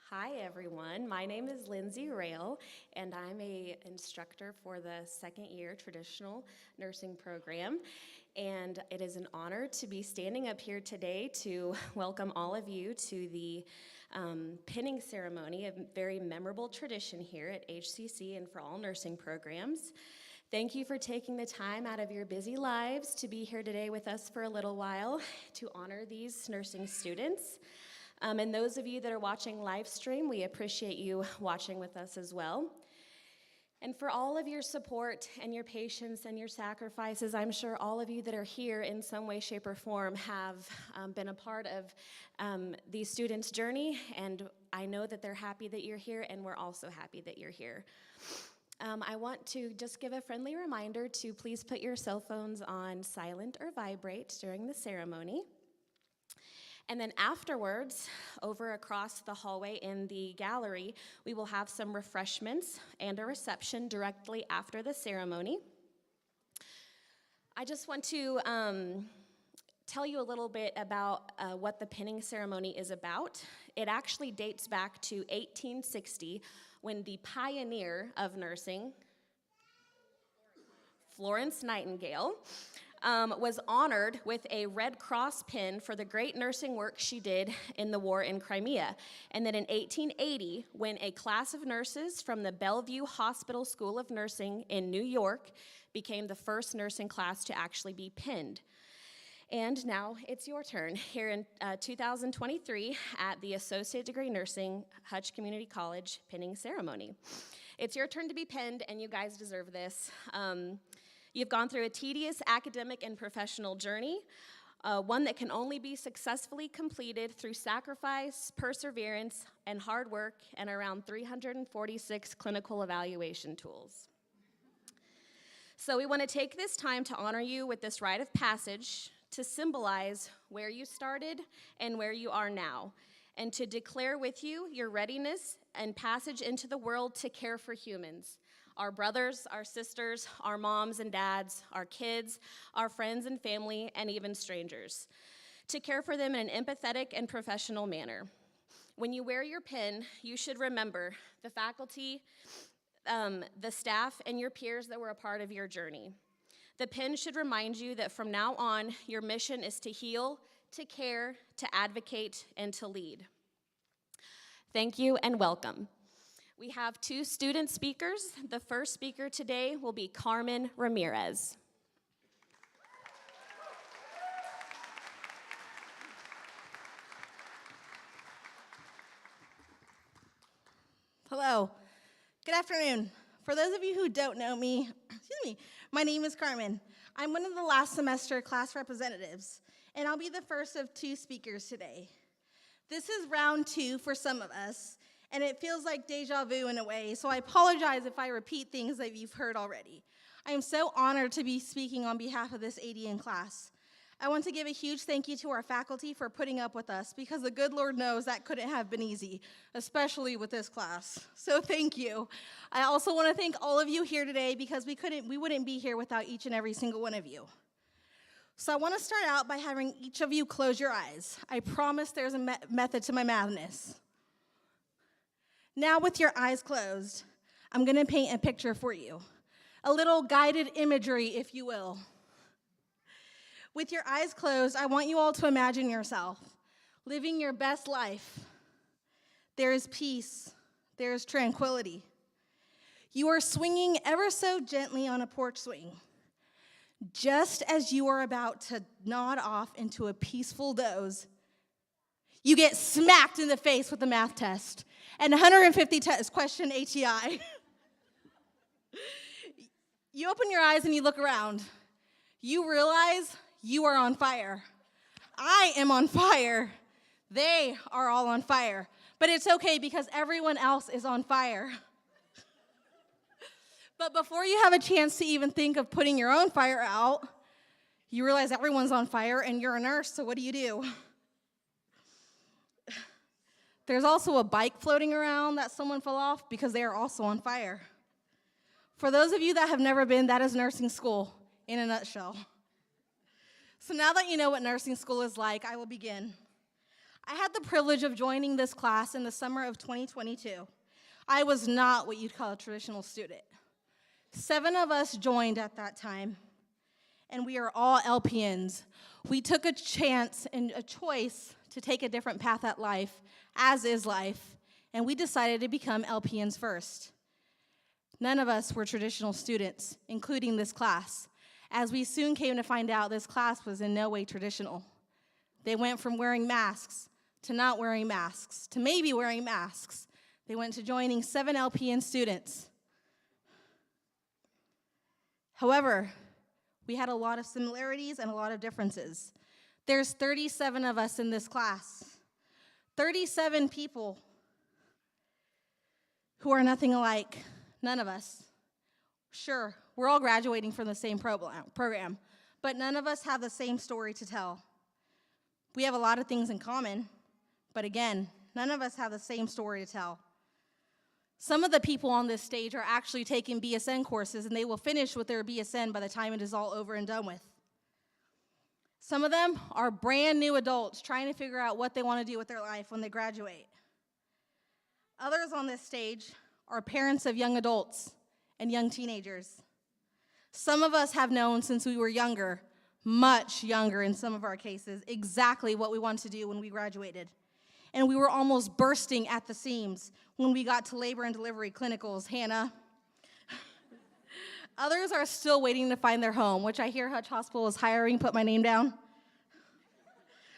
Hi everyone, my name is Lindsay Rail and I'm an instructor for the second year traditional nursing program, and it is an honor to be standing up here today to welcome all of you to the pinning ceremony, a very memorable tradition here at HCC and for all nursing programs. Thank you for taking the time out of your busy lives to be here today with us for a little while to honor these nursing students. And those of you that are watching live stream, we appreciate you watching with us as well. And for all of your support and your patience and your sacrifices, I'm sure all of you that are here in some way, shape, or form have been a part of these students' journey, and I know that they're happy that you're here, and we're also happy that you're here. I want to just give a friendly reminder to please put your cell phones on silent or vibrate during the ceremony. And then afterwards, over across the hallway in the gallery, we will have some refreshments and a reception directly after the ceremony. I just want to tell you a little bit about what the pinning ceremony is about. It actually dates back to 1860 when the pioneer of nursing, Florence Nightingale, was honored with a Red Cross pin for the great nursing work she did in the war in Crimea. And then in 1880, when a class of nurses from the Bellevue Hospital School of Nursing in New York became the first nursing class to actually be pinned. And now it's your turn here in 2023 at the Associate Degree Nursing Hutch Community College pinning ceremony. It's your turn to be pinned, and you guys deserve this. You've gone through a tedious academic and professional journey, one that can only be successfully completed through sacrifice, perseverance, and hard work, and around 346 clinical evaluation tools. So we want to take this time to honor you with this rite of passage to symbolize where you started and where you are now, and to declare with you your readiness and passage into the world to care for humans. Our brothers, our sisters, our moms and dads, our kids, our friends and family, and even strangers, to care for them in an empathetic and professional manner. When you wear your pin, you should remember the faculty, the staff, and your peers that were a part of your journey. The pin should remind you that from now on, your mission is to heal, to care, to advocate, and to lead. Thank you and welcome. We have two student speakers. The first speaker today will be Carmen Ramirez. Hello. Good afternoon. For those of you who don't know me, my name is Carmen. I'm one of the last semester class representatives, and I'll be the first of two speakers today. This is round 2 for some of us, and it feels like deja vu in a way, so I apologize if I repeat things that you've heard already. I am so honored to be speaking on behalf of this ADN class. I want to give a huge thank you to our faculty for putting up with us, because the good Lord knows that couldn't have been easy, especially with this class. So thank you. I also want to thank all of you here today, because we wouldn't be here without each and every single one of you. So I want to start out by having each of you close your eyes. I promise there's a method to my madness. Now, with your eyes closed, I'm going to paint a picture for you. A little guided imagery, if you will. With your eyes closed, I want you all to imagine yourself living your best life. There is peace. There is tranquility. You are swinging ever so gently on a porch swing. Just as you are about to nod off into a peaceful doze, you get smacked in the face with a math test and 150 question HEI. You open your eyes and you look around. You realize you are on fire. I am on fire. They are all on fire. But it's okay, because everyone else is on fire. But before you have a chance to even think of putting your own fire out, you realize everyone's on fire and you're a nurse, so what do? There's also a bike floating around that someone fell off, because they are also on fire. For those of you that have never been, that is nursing school in a nutshell. So now that you know what nursing school is like, I will begin. I had the privilege of joining this class in the summer of 2022. I was not what you'd call a traditional student. 7 of us joined at that time, and we are all LPNs. We took a chance and a choice to take a different path at life, as is life, and we decided to become LPNs first. None of us were traditional students, including this class. As we soon came to find out, this class was in no way traditional. They went from wearing masks to not wearing masks to maybe wearing masks. They went to joining 7 LPN students. However, we had a lot of similarities and a lot of differences. There's 37 of us in this class. 37 people who are nothing alike, none of us. Sure, we're all graduating from the same program, but none of us have the same story to tell. We have a lot of things in common, but again, none of us have the same story to tell. Some of the people on this stage are actually taking BSN courses, and they will finish with their BSN by the time it is all over and done with. Some of them are brand new adults trying to figure out what they want to do with their life when they graduate. Others on this stage are parents of young adults and young teenagers. Some of us have known since we were younger, much younger in some of our cases, exactly what we wanted to do when we graduated. And we were almost bursting at the seams when we got to labor and delivery clinicals, Hannah. Others are still waiting to find their home, which I hear Hutch Hospital is hiring. Put my name down.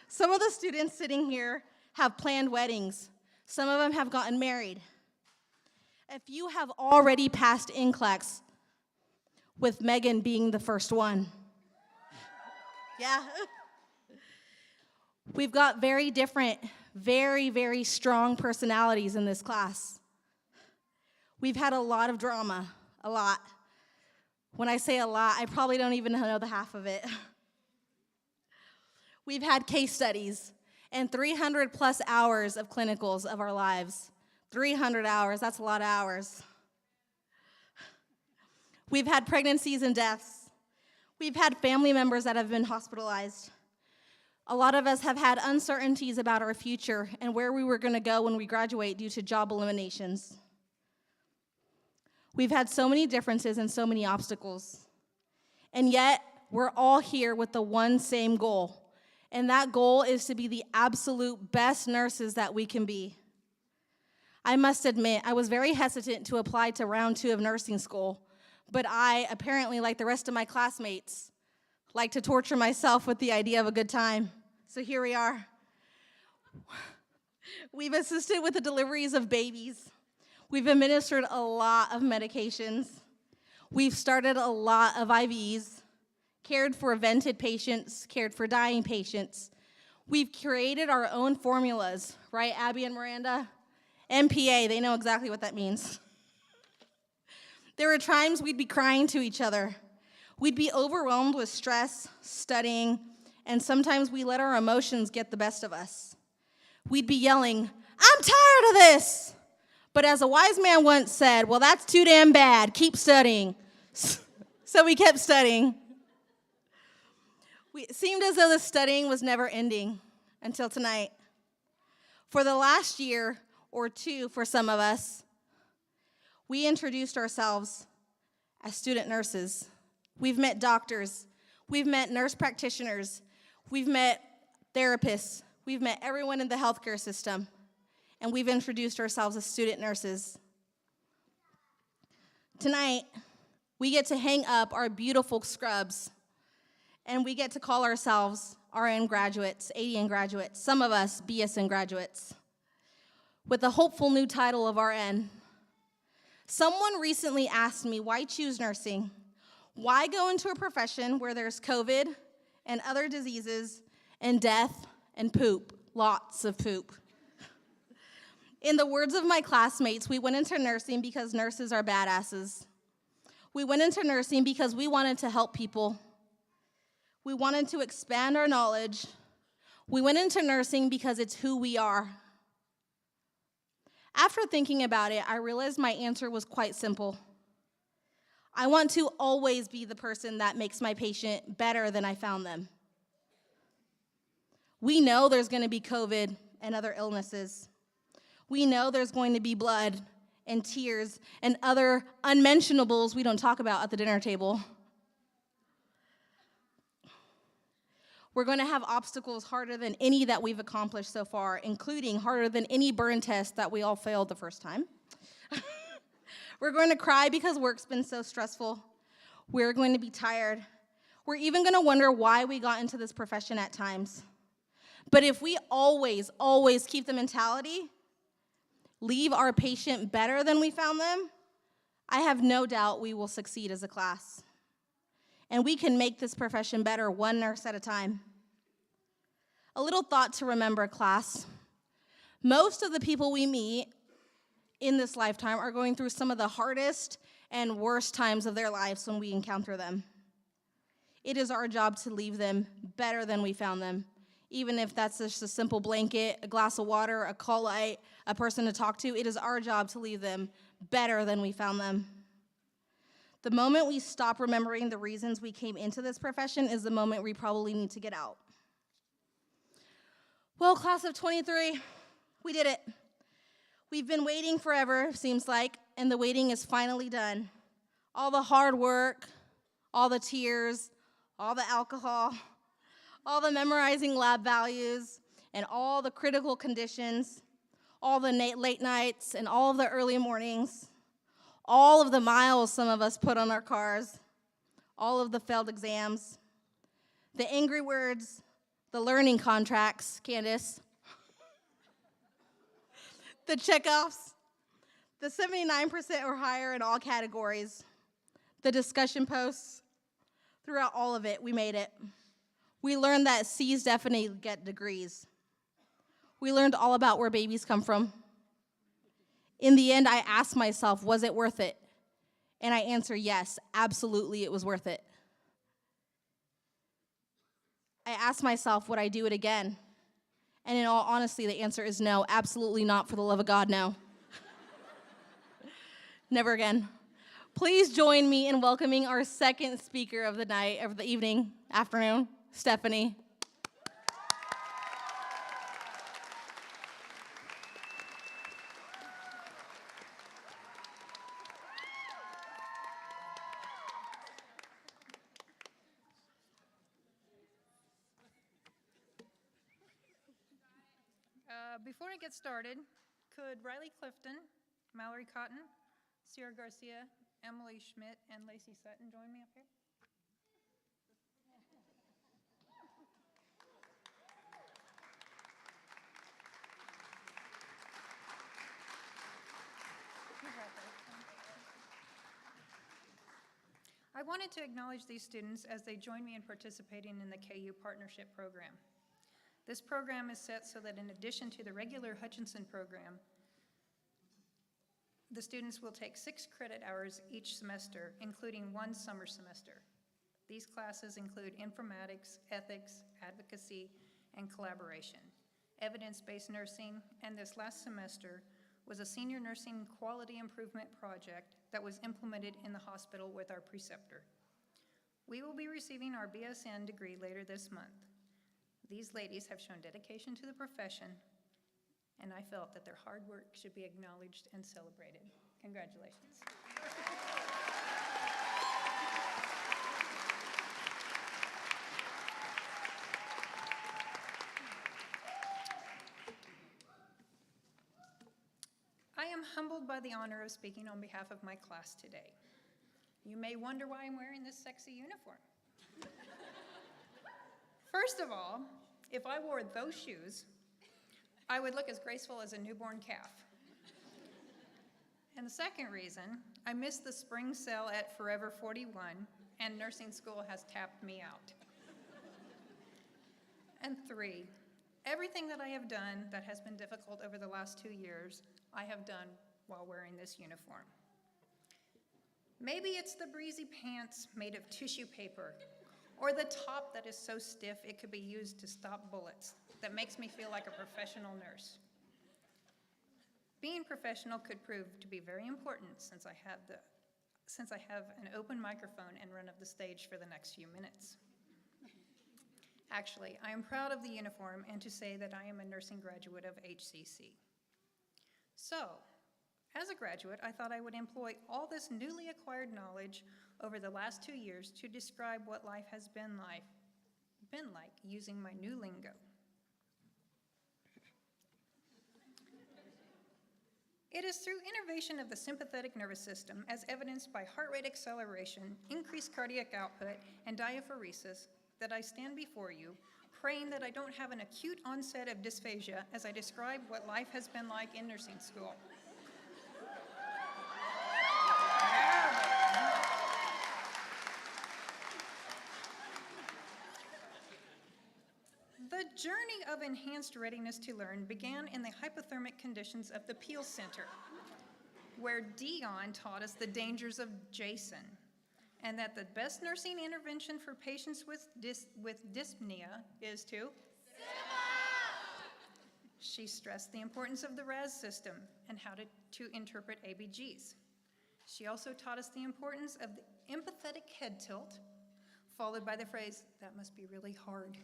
Some of the students sitting here have planned weddings. Some of them have gotten married. If you have already passed NCLEX, with Megan being the first one. Yeah. We've got very different, very, very strong personalities in this class. We've had a lot of drama, a lot. When I say a lot, I probably don't even know the half of it. We've had case studies and 300 plus hours of clinicals of our lives. 300 hours, that's a lot of hours. We've had pregnancies and deaths. We've had family members that have been hospitalized. A lot of us have had uncertainties about our future and where we were going to go when we graduate due to job eliminations. We've had so many differences and so many obstacles. And yet, we're all here with the one same goal. And that goal is to be the absolute best nurses that we can be. I must admit, I was very hesitant to apply to round 2 of nursing school, but I, apparently like the rest of my classmates, like to torture myself with the idea of a good time. So here we are. We've assisted with the deliveries of babies. We've administered a lot of medications. We've started a lot of IVs, cared for vented patients, cared for dying patients. We've created our own formulas, right, Abby and Miranda? MPA, they know exactly what that means. There were times we'd be crying to each other. We'd be overwhelmed with stress, studying, and sometimes we let our emotions get the best of us. We'd be yelling, "I'm tired of this!" But as a wise man once said, well, that's too damn bad, keep studying. So we kept studying. It seemed as though the studying was never ending until tonight. For the last year or 2 for some of us, we introduced ourselves as student nurses. We've met doctors. We've met nurse practitioners. We've met therapists. We've met everyone in the healthcare system. And we've introduced ourselves as student nurses. Tonight, we get to hang up our beautiful scrubs, and we get to call ourselves RN graduates, ADN graduates, some of us BSN graduates, with the hopeful new title of RN. Someone recently asked me, why choose nursing? Why go into a profession where there's COVID and other diseases and death and poop, lots of poop? In the words of my classmates, we went into nursing because nurses are badasses. We went into nursing because we wanted to help people. We wanted to expand our knowledge. We went into nursing because it's who we are. After thinking about it, I realized my answer was quite simple. I want to always be the person that makes my patient better than I found them. We know there's going to be COVID and other illnesses. We know there's going to be blood and tears and other unmentionables we don't talk about at the dinner table. We're going to have obstacles harder than any that we've accomplished so far, including harder than any burn test that we all failed the first time. We're going to cry because work's been so stressful. We're going to be tired. We're even going to wonder why we got into this profession at times. But if we always keep the mentality, leave our patient better than we found them, I have no doubt we will succeed as a class. And we can make this profession better one nurse at a time. A little thought to remember, class. Most of the people we meet in this lifetime are going through some of the hardest and worst times of their lives when we encounter them. It is our job to leave them better than we found them, even if that's just a simple blanket, a glass of water, a call light, a person to talk to. It is our job to leave them better than we found them. The moment we stop remembering the reasons we came into this profession is the moment we probably need to get out. Well, class of 23, we did it. We've been waiting forever, seems like, and the waiting is finally done. All the hard work, all the tears, all the alcohol, all the memorizing lab values, and all the critical conditions, all the late nights, and all of the early mornings, all of the miles some of us put on our cars, all of the failed exams, the angry words, the learning contracts, Candace, the checkoffs, the 79% or higher in all categories, the discussion posts. Throughout all of it, we made it. We learned that C's definitely get degrees. We learned all about where babies come from. In the end, I asked myself, was it worth it? And I answer yes, absolutely it was worth it. I asked myself, would I do it again? And in all honesty, the answer is no, absolutely not, for the love of God, no. Never again. Please join me in welcoming our second speaker of the night, of the evening, afternoon, Stephanie. Before I get started, could Riley Clifton, Mallory Cotton, Sierra Garcia, Emily Schmidt, and Lacey Sutton join me up here? I wanted to acknowledge these students as they join me in participating in the KU Partnership Program. This program is set so that in addition to the regular Hutchinson program, the students will take 6 credit hours each semester, including 1 summer semester. These classes include informatics, ethics, advocacy, and collaboration, evidence-based nursing, and this last semester was a senior nursing quality improvement project that was implemented in the hospital with our preceptor. We will be receiving our BSN degree later this month. These ladies have shown dedication to the profession, and I felt that their hard work should be acknowledged and celebrated. Congratulations. I am humbled by the honor of speaking on behalf of my class today. You may wonder why I'm wearing this sexy uniform. First of all, if I wore those shoes, I would look as graceful as a newborn calf. And the second reason, I missed the spring sale at Forever 41, and nursing school has tapped me out. And 3, everything that I have done that has been difficult over the last 2 years, I have done while wearing this uniform. Maybe it's the breezy pants made of tissue paper, or the top that is so stiff it could be used to stop bullets that makes me feel like a professional nurse. Being professional could prove to be very important since I have an open microphone and run of the stage for the next few minutes. Actually, I am proud of the uniform and to say that I am a nursing graduate of HCC. So, as a graduate, I thought I would employ all this newly acquired knowledge over the last 2 years to describe what life has been like using my new lingo. It is through innervation of the sympathetic nervous system, as evidenced by heart rate acceleration, increased cardiac output, and diaphoresis, that I stand before you, praying that I don't have an acute onset of dysphagia as I describe what life has been like in nursing school. The journey of enhanced readiness to learn began in the hypothermic conditions of the Peel Center, where Dion taught us the dangers of Jason, and that the best nursing intervention for patients with dyspnea is to She stressed the importance of the RAS system and how to interpret ABGs. She also taught us the importance of the empathetic head tilt, followed by the phrase, "That must be really hard."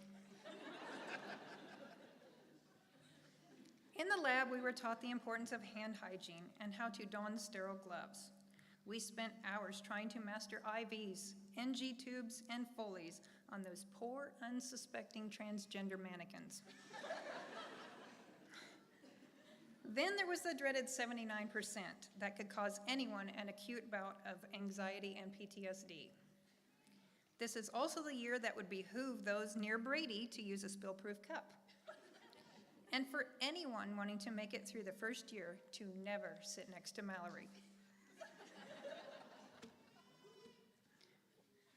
In the lab, we were taught the importance of hand hygiene and how to don sterile gloves. We spent hours trying to master IVs, NG tubes, and Foleys on those poor, unsuspecting transgender mannequins. Then there was the dreaded 79% that could cause anyone an acute bout of anxiety and PTSD. This is also the year that would behoove those near Brady to use a spill-proof cup. And for anyone wanting to make it through the first year, to never sit next to Mallory.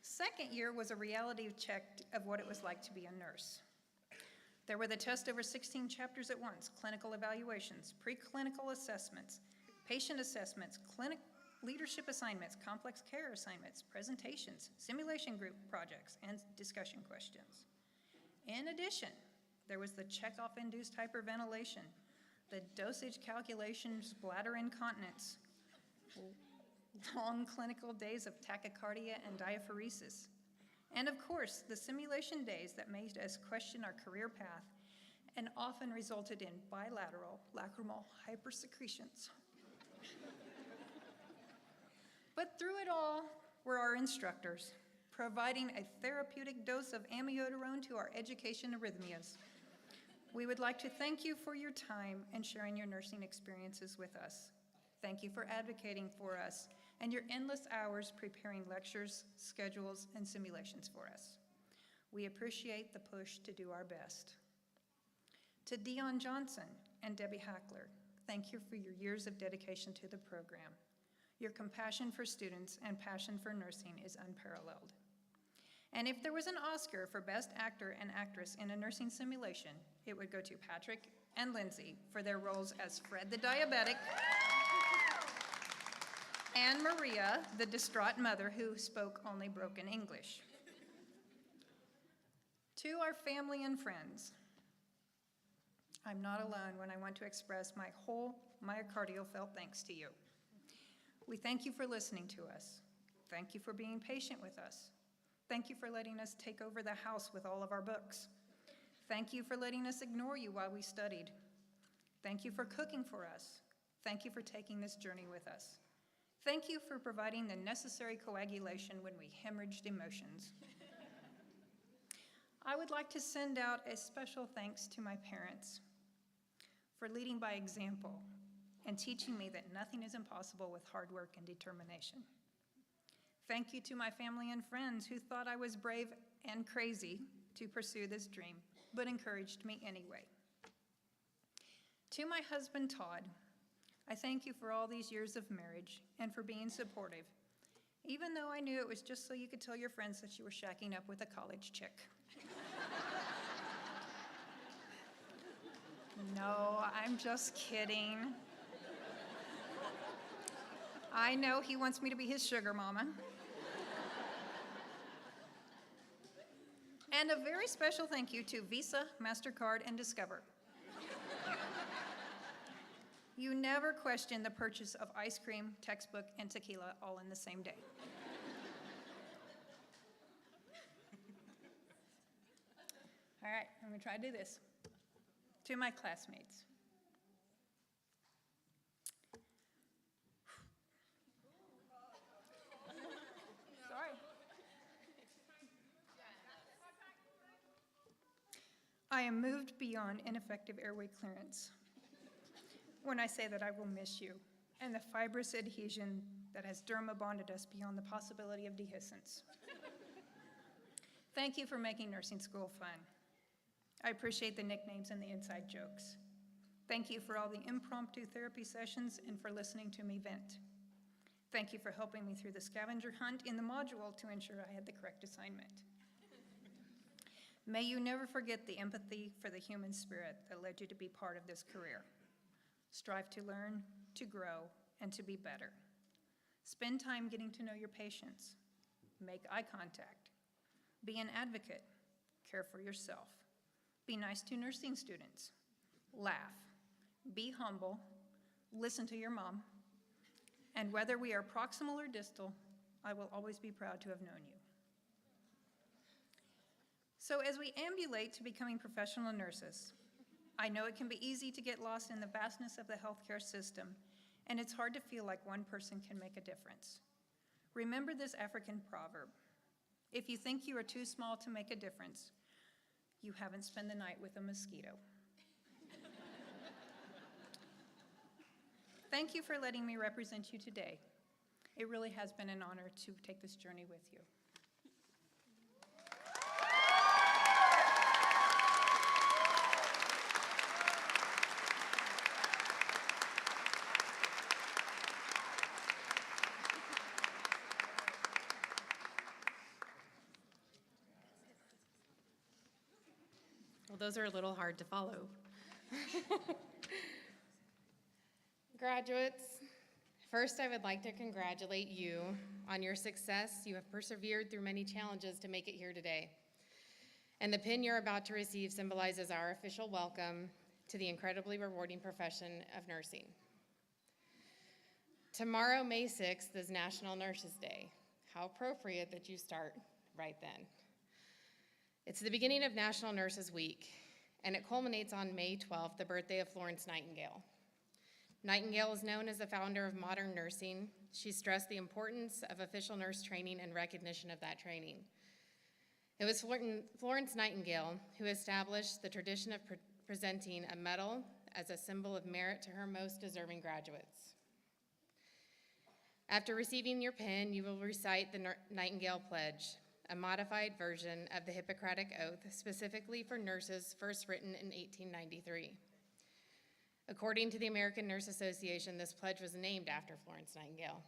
Second year was a reality check of what it was like to be a nurse. There were the test over 16 chapters at once, clinical evaluations, preclinical assessments, patient assessments, clinic leadership assignments, complex care assignments, presentations, simulation group projects, and discussion questions. In addition, there was the checkoff-induced hyperventilation, the dosage calculations, bladder incontinence, long clinical days of tachycardia and diaphoresis, and of course, the simulation days that made us question our career path and often resulted in bilateral lacrimal hypersecretions. But through it all were our instructors, providing a therapeutic dose of amiodarone to our education arrhythmias. We would like to thank you for your time and sharing your nursing experiences with us. Thank you for advocating for us and your endless hours preparing lectures, schedules, and simulations for us. We appreciate the push to do our best. To Dion Johnson and Debbie Hackler, thank you for your years of dedication to the program. Your compassion for students and passion for nursing is unparalleled. And if there was an Oscar for Best Actor and Actress in a nursing simulation, it would go to Patrick and Lindsay for their roles as Fred the diabetic and Maria, the distraught mother who spoke only broken English. To our family and friends, I'm not alone when I want to express my whole myocardial felt thanks to you. We thank you for listening to us. Thank you for being patient with us. Thank you for letting us take over the house with all of our books. Thank you for letting us ignore you while we studied. Thank you for cooking for us. Thank you for taking this journey with us. Thank you for providing the necessary coagulation when we hemorrhaged emotions. I would like to send out a special thanks to my parents for leading by example and teaching me that nothing is impossible with hard work and determination. Thank you to my family and friends who thought I was brave and crazy to pursue this dream, but encouraged me anyway. To my husband, Todd, I thank you for all these years of marriage and for being supportive, even though I knew it was just so you could tell your friends that you were shacking up with a college chick. No, I'm just kidding. I know he wants me to be his sugar mama. And a very special thank you to Visa, MasterCard, and Discover. You never question the purchase of ice cream, textbook, and tequila all in the same day. All right, I'm gonna try to do this. To my classmates. Sorry. I am moved beyond ineffective airway clearance when I say that I will miss you and the fibrous adhesion that has derma bonded us beyond the possibility of dehiscence. Thank you for making nursing school fun. I appreciate the nicknames and the inside jokes. Thank you for all the impromptu therapy sessions and for listening to me vent. Thank you for helping me through the scavenger hunt in the module to ensure I had the correct assignment. May you never forget the empathy for the human spirit that led you to be part of this career. Strive to learn, to grow, and to be better. Spend time getting to know your patients. Make eye contact. Be an advocate. Care for yourself. Be nice to nursing students. Laugh. Be humble. Listen to your mom. And whether we are proximal or distal, I will always be proud to have known you. So as we ambulate to becoming professional nurses, I know it can be easy to get lost in the vastness of the healthcare system, and it's hard to feel like one person can make a difference. Remember this African proverb: if you think you are too small to make a difference, you haven't spent the night with a mosquito. Thank you for letting me represent you today. It really has been an honor to take this journey with you. Well, those are a little hard to follow. Graduates, first I would like to congratulate you on your success. You have persevered through many challenges to make it here today. And the pin you're about to receive symbolizes our official welcome to the incredibly rewarding profession of nursing. Tomorrow, May 6th, is National Nurses Day. How appropriate that you start right then. It's the beginning of National Nurses Week, and it culminates on May 12th, the birthday of Florence Nightingale. Nightingale is known as the founder of modern nursing. She stressed the importance of official nurse training and recognition of that training. It was Florence Nightingale who established the tradition of presenting a medal as a symbol of merit to her most deserving graduates. After receiving your pin, you will recite the Nightingale Pledge, a modified version of the Hippocratic Oath specifically for nurses, first written in 1893. According to the American Nurse Association, this pledge was named after Florence Nightingale.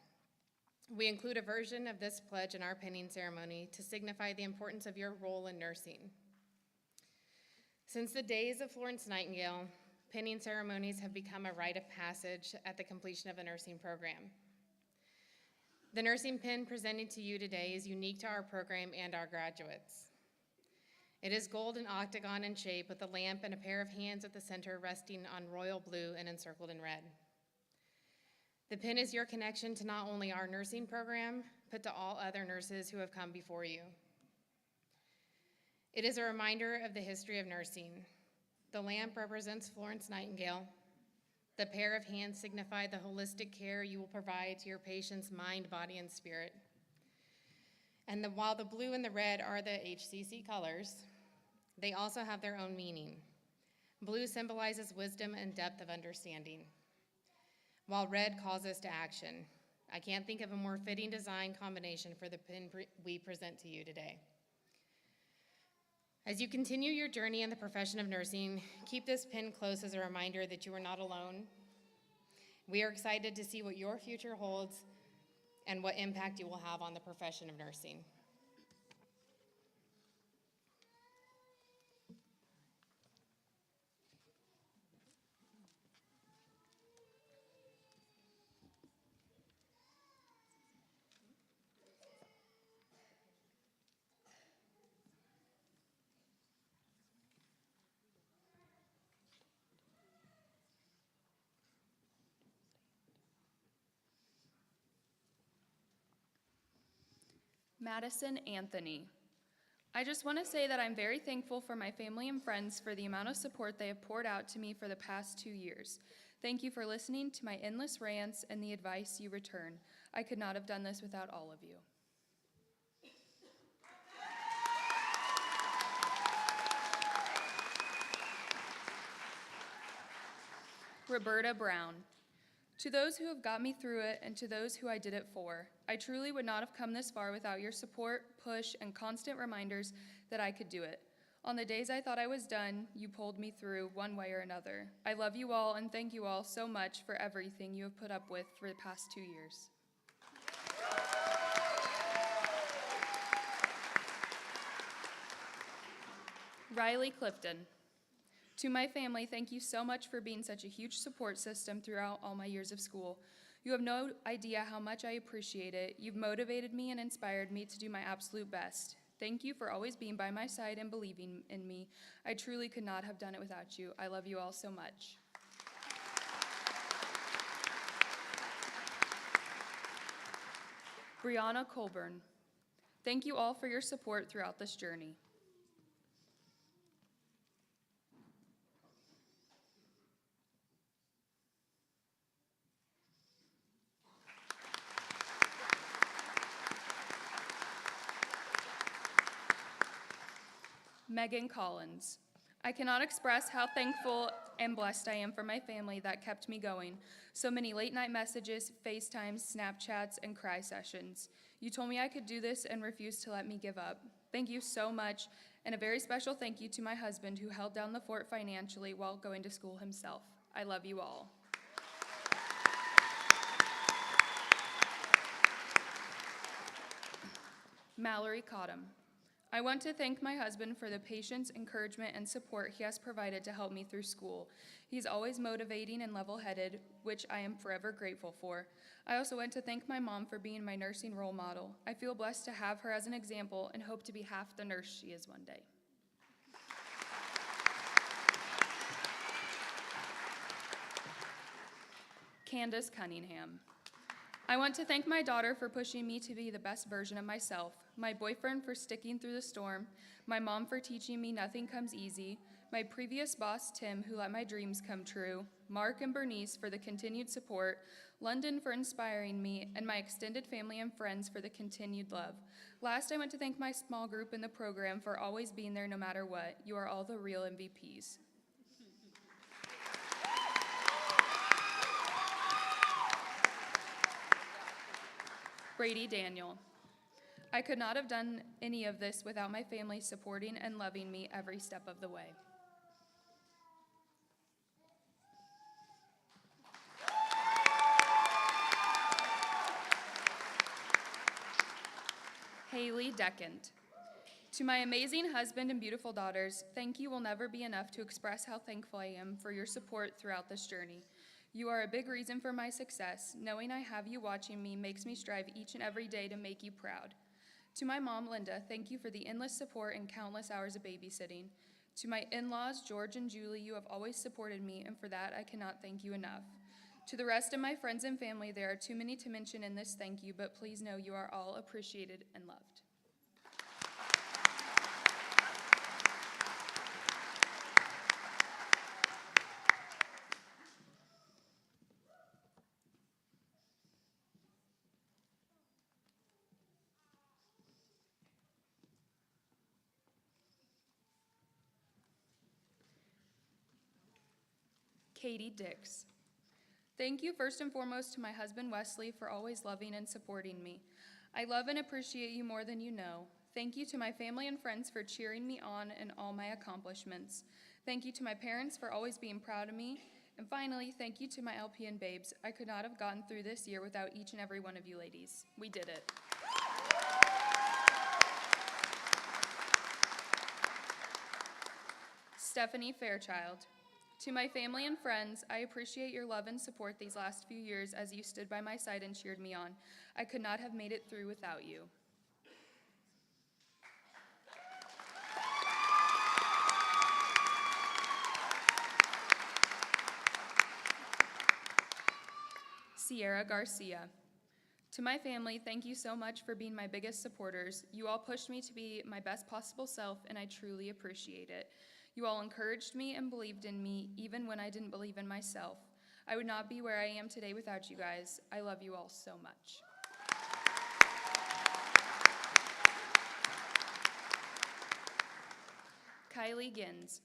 We include a version of this pledge in our pinning ceremony to signify the importance of your role in nursing. Since the days of Florence Nightingale, pinning ceremonies have become a rite of passage at the completion of a nursing program. The nursing pin presented to you today is unique to our program and our graduates. It is gold and octagon in shape with a lamp and a pair of hands at the center resting on royal blue and encircled in red. The pin is your connection to not only our nursing program, but to all other nurses who have come before you. It is a reminder of the history of nursing. The lamp represents Florence Nightingale. The pair of hands signify the holistic care you will provide to your patient's mind, body, and spirit. And while the blue and the red are the HCC colors, they also have their own meaning. Blue symbolizes wisdom and depth of understanding, while red calls us to action. I can't think of a more fitting design combination for the pin we present to you today. As you continue your journey in the profession of nursing, keep this pin close as a reminder that you are not alone. We are excited to see what your future holds and what impact you will have on the profession of nursing. Madison Anthony, I just want to say that I'm very thankful for my family and friends for the amount of support they have poured out to me for the past 2 years. Thank you for listening to my endless rants and the advice you return. I could not have done this without all of you. Roberta Brown. To those who have got me through it and to those who I did it for, I truly would not have come this far without your support, push, and constant reminders that I could do it. On the days I thought I was done, you pulled me through one way or another. I love you all and thank you all so much for everything you have put up with for the past 2 years. Riley Clifton. To my family, thank you so much for being such a huge support system throughout all my years of school. You have no idea how much I appreciate it. You've motivated me and inspired me to do my absolute best. Thank you for always being by my side and believing in me. I truly could not have done it without you. I love you all so much. Brianna Colburn. Thank you all for your support throughout this journey. Megan Collins. I cannot express how thankful and blessed I am for my family that kept me going. So many late night messages, FaceTimes, Snapchats, and cry sessions. You told me I could do this and refused to let me give up. Thank you so much, and a very special thank you to my husband who held down the fort financially while going to school himself. I love you all. Mallory Cottom. I want to thank my husband for the patience, encouragement, and support he has provided to help me through school. He's always motivating and level-headed, which I am forever grateful for. I also want to thank my mom for being my nursing role model. I feel blessed to have her as an example and hope to be half the nurse she is one day. Candace Cunningham. I want to thank my daughter for pushing me to be the best version of myself, my boyfriend for sticking through the storm, my mom for teaching me nothing comes easy, my previous boss, Tim, who let my dreams come true, Mark and Bernice for the continued support, London for inspiring me, and my extended family and friends for the continued love. Last, I want to thank my small group in the program for always being there no matter what. You are all the real MVPs. Brady Daniel. I could not have done any of this without my family supporting and loving me every step of the way. Haley Deckant. To my amazing husband and beautiful daughters, thank you will never be enough to express how thankful I am for your support throughout this journey. You are a big reason for my success. Knowing I have you watching me makes me strive each and every day to make you proud. To my mom, Linda, thank you for the endless support and countless hours of babysitting. To my in-laws, George and Julie, you have always supported me, and for that I cannot thank you enough. To the rest of my friends and family, there are too many to mention in this thank you, but please know you are all appreciated and loved. Katie Dix. Thank you first and foremost to my husband Wesley for always loving and supporting me. I love and appreciate you more than you know. Thank you to my family and friends for cheering me on in all my accomplishments. Thank you to my parents for always being proud of me. And finally, thank you to my LPN babes. I could not have gotten through this year without each and every one of you ladies. We did it. Stephanie Fairchild. To my family and friends, I appreciate your love and support these last few years as you stood by my side and cheered me on. I could not have made it through without you. Sierra Garcia. To my family, thank you so much for being my biggest supporters. You all pushed me to be my best possible self, and I truly appreciate it. You all encouraged me and believed in me, even when I didn't believe in myself. I would not be where I am today without you guys. I love you all so much. Kylie Gins.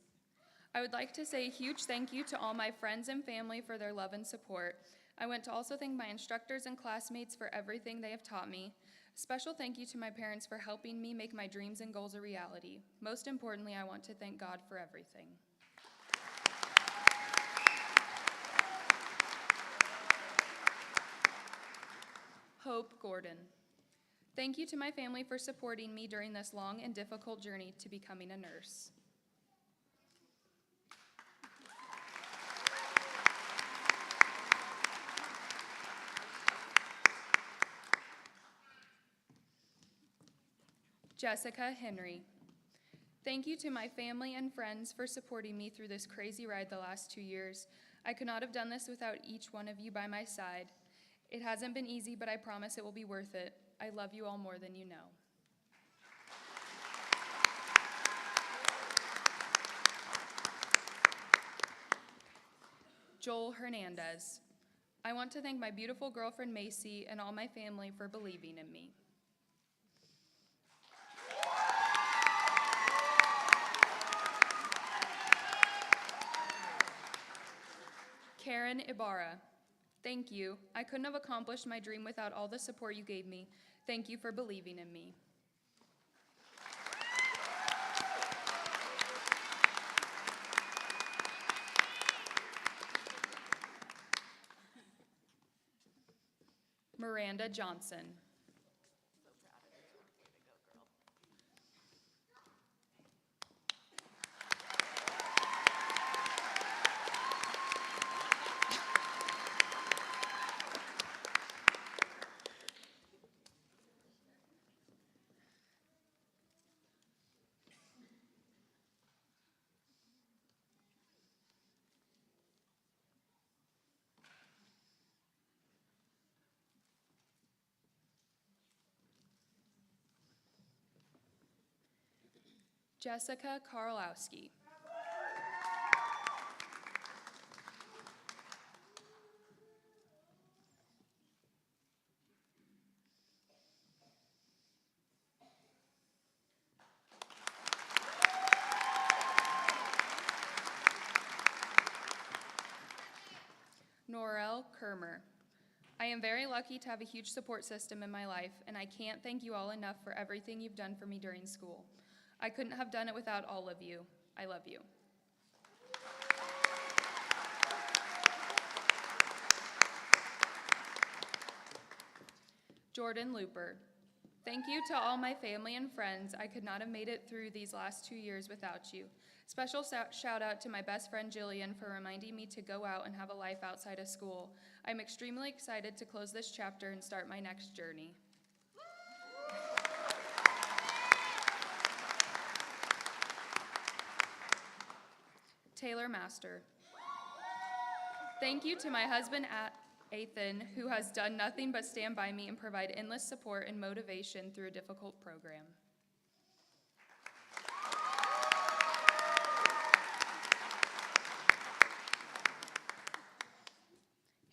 I would like to say a huge thank you to all my friends and family for their love and support. I want to also thank my instructors and classmates for everything they have taught me. A special thank you to my parents for helping me make my dreams and goals a reality. Most importantly, I want to thank God for everything. Hope Gordon. Thank you to my family for supporting me during this long and difficult journey to becoming a nurse. Jessica Henry. Thank you to my family and friends for supporting me through this crazy ride the last 2 years. I could not have done this without each one of you by my side. It hasn't been easy, but I promise it will be worth it. I love you all more than you know. Joel Hernandez. I want to thank my beautiful girlfriend Macy and all my family for believing in me. Karen Ibarra. Thank you. I couldn't have accomplished my dream without all the support you gave me. Thank you for believing in me. Miranda Johnson. Jessica Karlowski. Norel Kermer. I am very lucky to have a huge support system in my life, and I can't thank you all enough for everything you've done for me during school. I couldn't have done it without all of you. I love you. Jordan Looper. Thank you to all my family and friends. I could not have made it through these last 2 years without you. Special shout out to my best friend Jillian for reminding me to go out and have a life outside of school. I'm extremely excited to close this chapter and start my next journey. Taylor Master. Thank you to my husband, Ethan, who has done nothing but stand by me and provide endless support and motivation through a difficult program.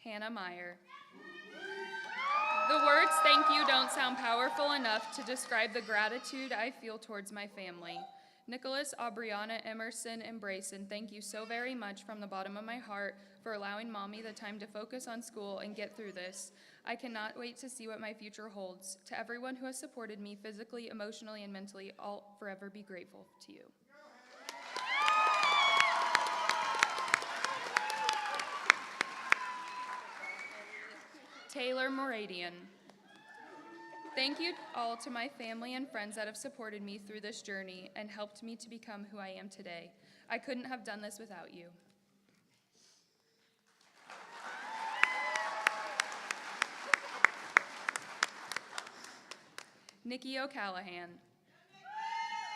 Hannah Meyer. The words thank you don't sound powerful enough to describe the gratitude I feel towards my family. Nicholas, Aubriana, Emerson, and Brayson, thank you so very much from the bottom of my heart for allowing Mommy the time to focus on school and get through this. I cannot wait to see what my future holds. To everyone who has supported me physically, emotionally, and mentally, I'll forever be grateful to you. Taylor Moradian. Thank you all to my family and friends that have supported me through this journey and helped me to become who I am today. I couldn't have done this without you. Nikki O'Callahan.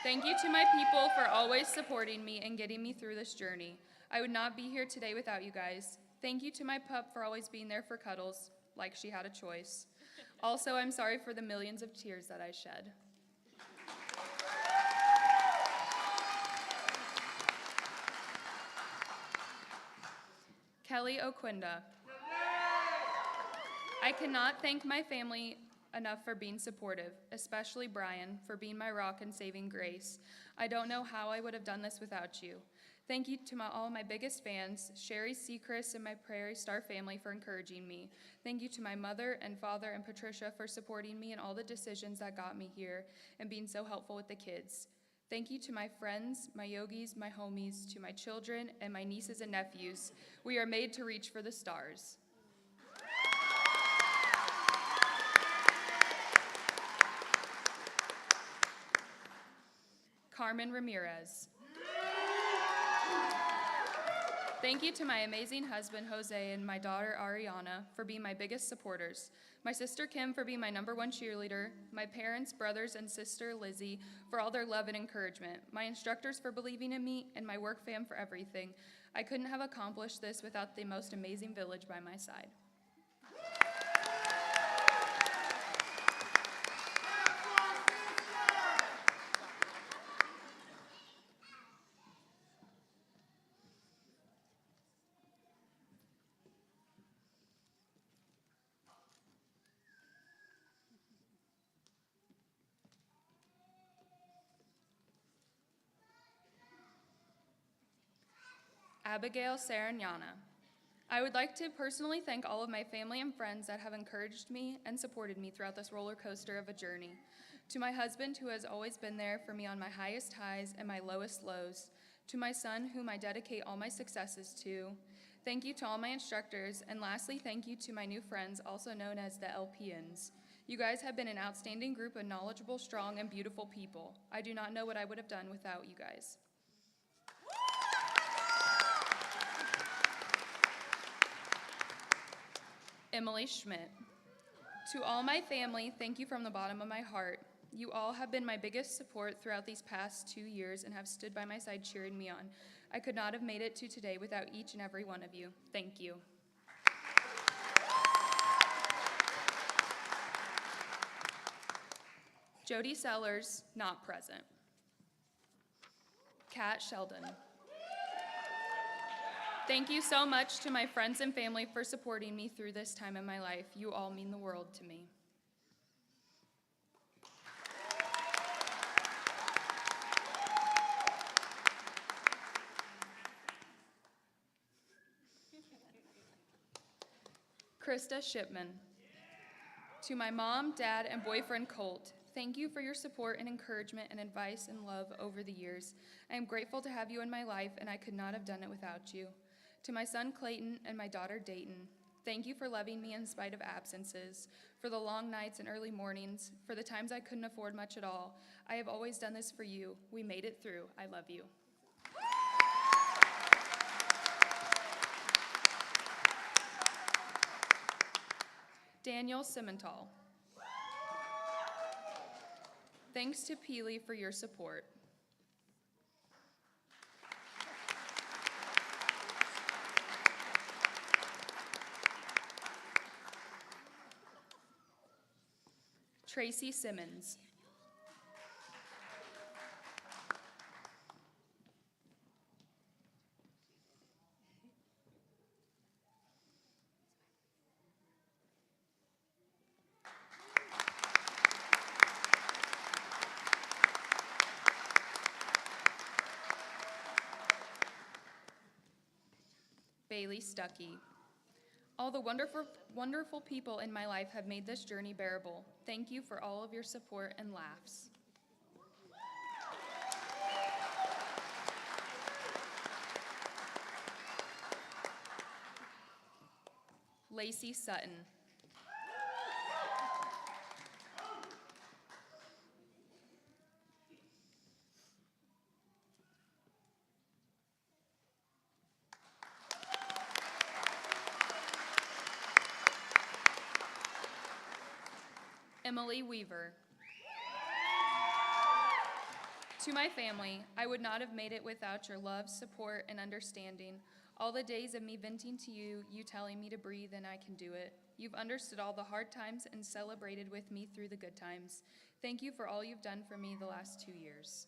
Thank you to my people for always supporting me and getting me through this journey. I would not be here today without you guys. Thank you to my pup for always being there for cuddles, like she had a choice. Also, I'm sorry for the millions of tears that I shed. Kelly Oquinda. I cannot thank my family enough for being supportive, especially Brian, for being my rock and saving grace. I don't know how I would have done this without you. Thank you to all my biggest fans, Sherry Seacrest and my Prairie Star family for encouraging me. Thank you to my mother and father and Patricia for supporting me in all the decisions that got me here and being so helpful with the kids. Thank you to my friends, my yogis, my homies, to my children, and my nieces and nephews. We are made to reach for the stars. Carmen Ramirez. Thank you to my amazing husband, Jose, and my daughter, Ariana, for being my biggest supporters. My sister, Kim, for being my #1 cheerleader. My parents, brothers, and sister, Lizzie, for all their love and encouragement. My instructors for believing in me, and my work fam for everything. I couldn't have accomplished this without the most amazing village by my side. Abigail Sarignana. I would like to personally thank all of my family and friends that have encouraged me and supported me throughout this roller coaster of a journey. To my husband, who has always been there for me on my highest highs and my lowest lows. To my son, whom I dedicate all my successes to. Thank you to all my instructors, and lastly, thank you to my new friends, also known as the LPNs. You guys have been an outstanding group of knowledgeable, strong, and beautiful people. I do not know what I would have done without you guys. Emily Schmidt. To all my family, thank you from the bottom of my heart. You all have been my biggest support throughout these past 2 years and have stood by my side cheering me on. I could not have made it to today without each and every one of you. Thank you. Jody Sellers, not present. Kat Sheldon. Thank you so much to my friends and family for supporting me through this time in my life. You all mean the world to me. Krista Shipman. To my mom, dad, and boyfriend Colt, thank you for your support and encouragement and advice and love over the years. I am grateful to have you in my life, and I could not have done it without you. To my son Clayton and my daughter Dayton, thank you for loving me in spite of absences, for the long nights and early mornings, for the times I couldn't afford much at all. I have always done this for you. We made it through. I love you. Daniel Simmental. Thanks to Peely for your support. Tracy Simmons. Bailey Stuckey. All the wonderful people in my life have made this journey bearable. Thank you for all of your support and laughs. Lacey Sutton. Emily Weaver. To my family, I would not have made it without your love, support, and understanding. All the days of me venting to you, you telling me to breathe and I can do it. You've understood all the hard times and celebrated with me through the good times. Thank you for all you've done for me the last 2 years.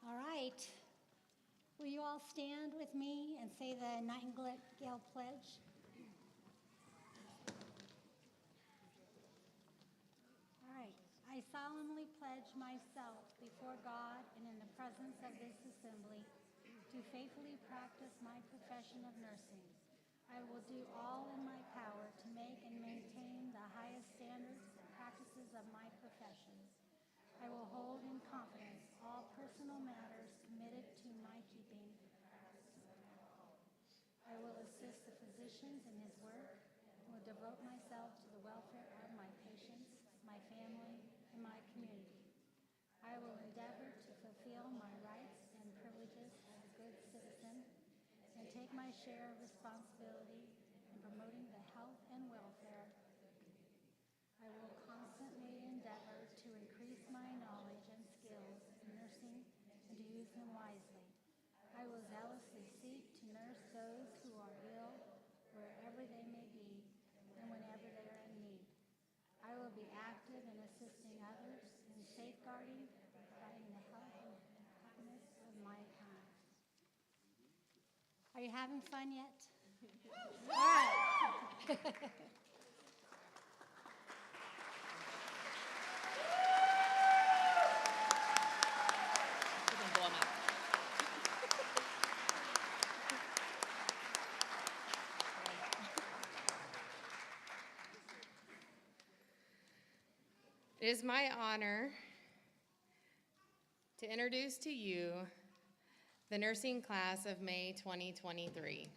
All right. Will you all stand with me and say the Nightingale Pledge? All right. I solemnly pledge myself before God and in the presence of this assembly to faithfully practice my profession of nursing. I will do all in my power to make and maintain the highest standards and practices of my profession. I will hold in confidence all personal matters committed to my keeping. I will assist the physicians in his work and will devote myself to the welfare of my patients, my family, and my community. I will endeavor to fulfill my rights and privileges as a good citizen and take my share of responsibility in promoting the health and welfare. I will constantly endeavor to increase my knowledge and skills in nursing and to use them wisely. I will zealously seek to nurse those who are ill wherever they may be and whenever they are in need. I will be active in assisting others in safeguarding and providing the health and happiness of my kind. Are you having fun yet? All right. It is my honor to introduce to you the nursing class of May 2023.